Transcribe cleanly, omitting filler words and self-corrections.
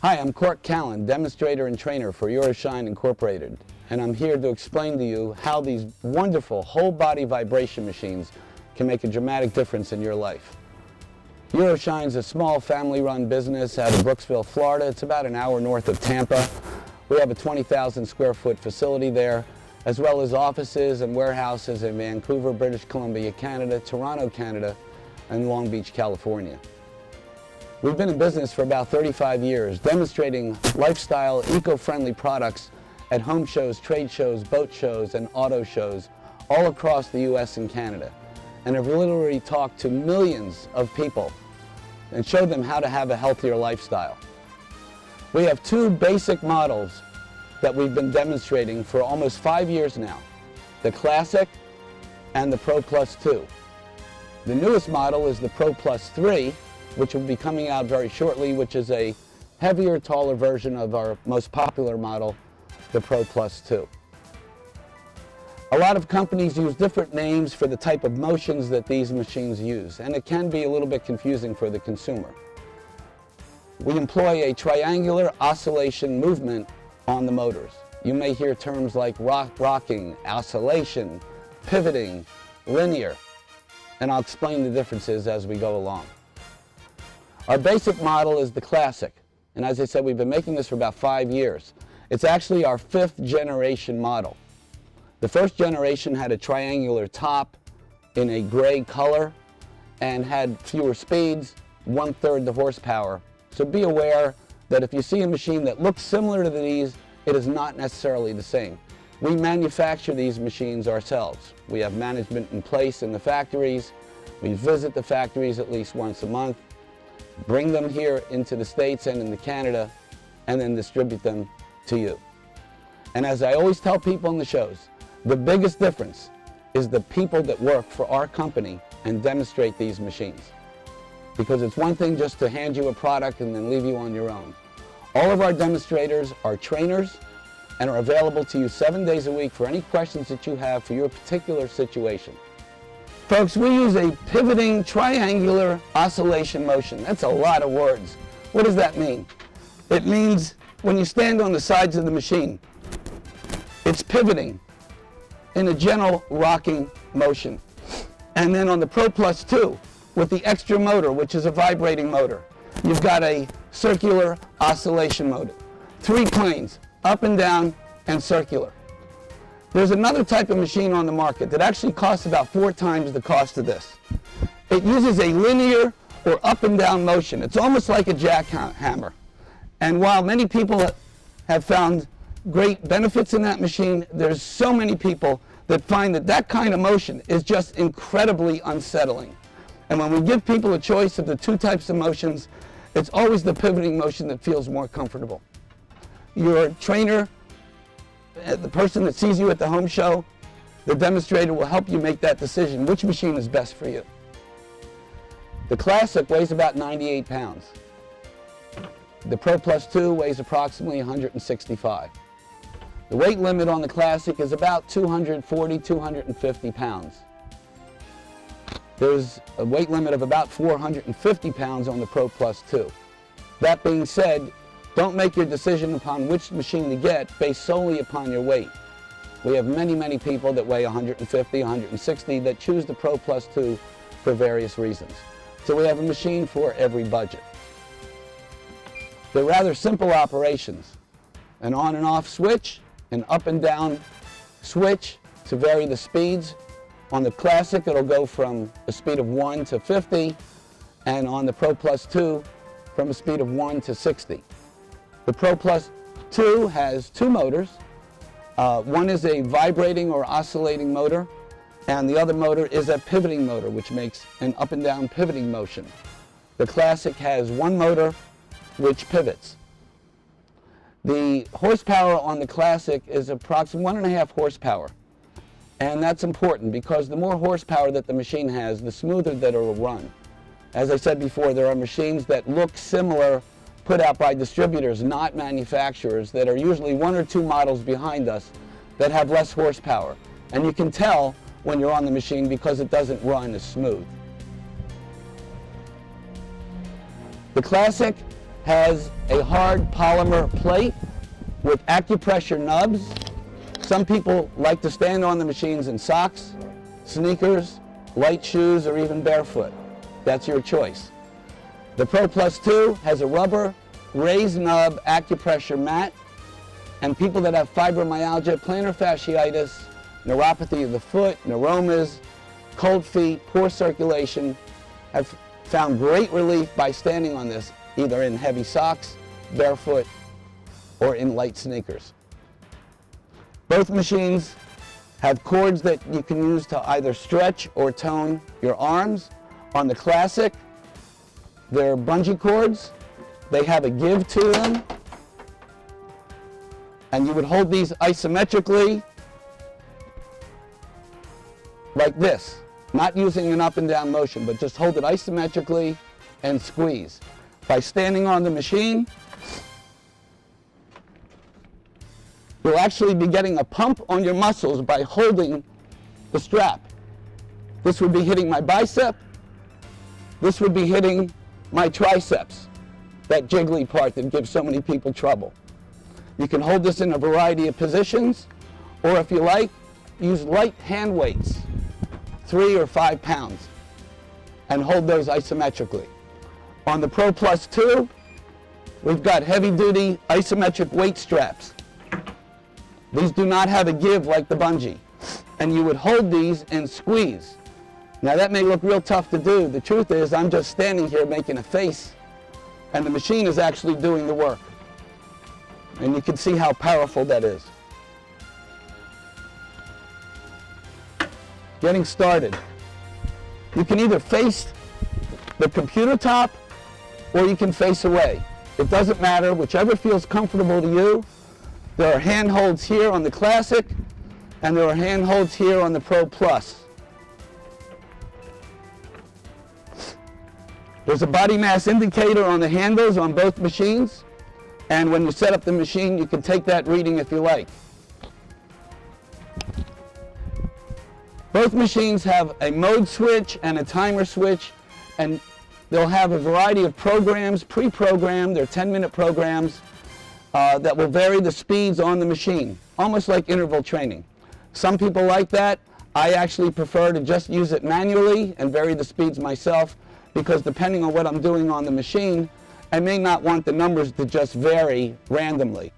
Hi, I'm Cork, demonstrator and trainer for Euroshine Incorporated, and I'm here to explain to you how these wonderful whole body vibration machines can make a dramatic difference in your life. Euroshine is a small family-run business out of Brooksville, Florida. It's about an hour north of Tampa. We have a 20,000 square foot facility there, as well as offices and warehouses in Vancouver, British Columbia, Canada, Toronto, Canada, and Long Beach, California. We've been in business for about 35 years, demonstrating lifestyle, eco-friendly products at home shows, trade shows, boat shows, and auto shows all across the US and Canada. And have literally talked to millions of people and showed them how to have a healthier lifestyle. We have two basic models that we've been demonstrating for almost 5 years now, the Classic and the Pro Plus 2. The newest model is the Pro Plus 3, which will be coming out very shortly, which is a heavier, taller version of our most popular model, the Pro Plus 2. A lot of companies use different names for the type of motions that these machines use, and it can be a little bit confusing for the consumer. We employ a triangular oscillation movement on the motors. You may hear terms like rocking, oscillation, pivoting, linear, and I'll explain the differences as we go along. Our basic model is the Classic, and as I said, we've been making this for about 5 years. It's actually our 5th generation model. The first generation had a triangular top in a gray color and had fewer speeds, 1/3 the horsepower. So be aware that if you see a machine that looks similar to these, it is not necessarily the same. We manufacture these machines ourselves. We have management in place in the factories. We visit the factories at least once a month, bring them here into the States and into Canada, and then distribute them to you. And as I always tell people in the shows, the biggest difference is the people that work for our company and demonstrate these machines. Because it's one thing just to hand you a product and then leave you on your own. All of our demonstrators are trainers and are available to you 7 days a week for any questions that you have for your particular situation. Folks, we use a pivoting triangular oscillation motion. That's a lot of words. What does that mean? It means when you stand on the sides of the machine, it's pivoting in a gentle rocking motion. And then on the Pro Plus 2, with the extra motor, which is a vibrating motor, you've got a circular oscillation motor. 3 planes, up and down and circular. There's another type of machine on the market that actually costs about 4 times the cost of this. It uses a linear or up and down motion. It's almost like a jackhammer. And while many people have found great benefits in that machine, there's so many people that find that that kind of motion is just incredibly unsettling. And when we give people a choice of the 2 types of motions, it's always the pivoting motion that feels more comfortable. Your trainer, the person that sees you at the home show, the demonstrator will help you make that decision, which machine is best for you. The Classic weighs about 98 pounds. The Pro Plus 2 weighs approximately 165. The weight limit on the Classic is about 240, 250 pounds. There's a weight limit of about 450 pounds on the Pro Plus 2. That being said, don't make your decision upon which machine to get based solely upon your weight. We have many, many people that weigh 150, 160 that choose the Pro Plus 2 for various reasons. So we have a machine for every budget. They're rather simple operations. An on and off switch, an up and down switch to vary the speeds. On the Classic, it'll go from a speed of 1 to 50, and on the Pro Plus 2, from a speed of 1 to 60. The Pro Plus 2 has 2 motors. One is a vibrating or oscillating motor, and the other motor is a pivoting motor, which makes an up and down pivoting motion. The Classic has 1 motor, which pivots. The horsepower on the Classic is approximately 1.5 horsepower. And that's important because the more horsepower that the machine has, the smoother that it will run. As I said before, there are machines that look similar, put out by distributors, not manufacturers, that are usually 1 or 2 models behind us that have less horsepower. And you can tell when you're on the machine because it doesn't run as smooth. The Classic has a hard polymer plate with acupressure nubs. Some people like to stand on the machines in socks, sneakers, light shoes, or even barefoot. That's your choice. The Pro Plus 2 has a rubber raised nub acupressure mat, and people that have fibromyalgia, plantar fasciitis, neuropathy of the foot, neuromas, cold feet, poor circulation, have found great relief by standing on this, either in heavy socks, barefoot, or in light sneakers. Both machines have cords that you can use to either stretch or tone your arms. On the Classic, they're bungee cords. They have a give to them. And you would hold these isometrically like this, not using an up and down motion, but just hold it isometrically and squeeze. By standing on the machine, you'll actually be getting a pump on your muscles by holding the strap. This would be hitting my bicep. This would be hitting my triceps, that jiggly part that gives so many people trouble. You can hold this in a variety of positions, or if you like, use light hand weights, 3 or 5 pounds, and hold those isometrically. On the Pro Plus 2, we've got heavy-duty isometric weight straps. These do not have a give like the bungee, and you would hold these and squeeze. Now that may look real tough to do. The truth is I'm just standing here making a face, and the machine is actually doing the work. And you can see how powerful that is. Getting started. You can either face the computer top or you can face away. It doesn't matter, whichever feels comfortable to you. There are handholds here on the Classic, and there are handholds here on the Pro Plus. There's a body mass indicator on the handles on both machines, and when you set up the machine, you can take that reading if you like. Both machines have a mode switch and a timer switch, and they'll have a variety of programs, pre-programmed. They're 10-minute programs that will vary the speeds on the machine, almost like interval training. Some people like that. I actually prefer to just use it manually and vary the speeds myself, because depending on what I'm doing on the machine, I may not want the numbers to just vary randomly.